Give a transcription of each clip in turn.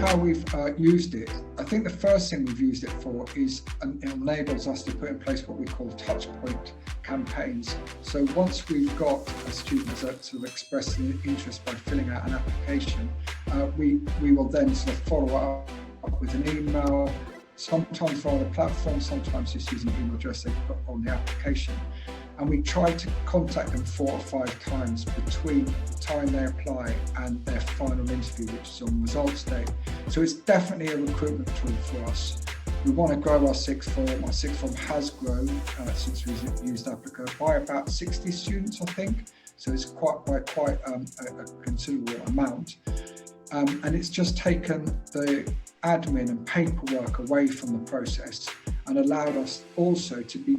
how we've used it, I think the first thing we've used it for is it enables us to put in place what we call touchpoint campaigns. So once we've got a student that sort of expressed an interest by filling out an application, we will then sort of follow up with an email, sometimes via the platform, sometimes just using the email address they put on the application. And we try to contact them 4 or 5 times between the time they apply and their final interview, which is on results day. So it's definitely a recruitment tool for us. We want to grow our sixth form. Our sixth form has grown since we've used Applicaa by about 60 students, I think. So it's quite a considerable amount. And it's just taken the admin and paperwork away from the process and allowed us also to be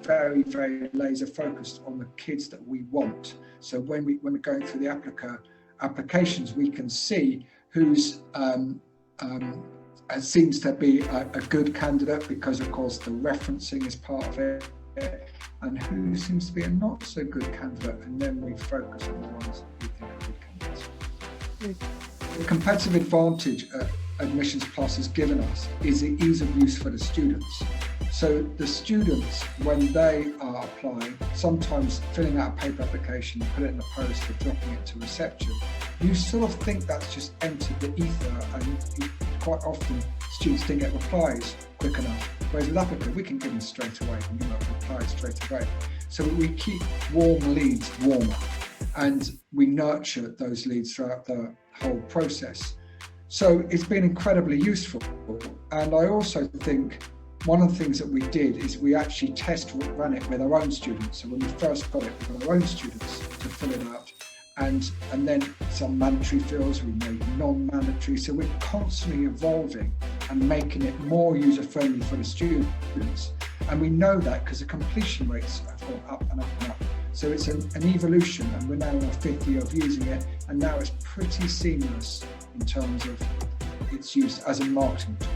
very, very laser focused on the kids that we want. So when we're going through the Applicaa applications, we can see who's seems to be a good candidate, because of course the referencing is part of it, and who seems to be a not so good candidate, and then we focus on the ones that we think are good candidates. The competitive advantage Admissions Plus has given us is the ease of use for the students. So the students, when they are applying, sometimes filling out a paper application, put it in the post or dropping it to reception, you sort of think that's just entered the ether, and quite often students didn't get replies quick enough. Whereas with Applicaa, we can give them straight away, replies straight away. So we keep warm leads warmer, and we nurture those leads throughout the whole process. So it's been incredibly useful. And I also think one of the things that we did is we actually ran it with our own students. So when we first got it, we got our own students to fill it out, and then some mandatory fields, we made non-mandatory. So we're constantly evolving and making it more user-friendly for the students. And we know that because the completion rates have gone up and up and up. So it's an evolution, and we're now in our 5th year of using it, and now it's pretty seamless in terms of its use as a marketing tool.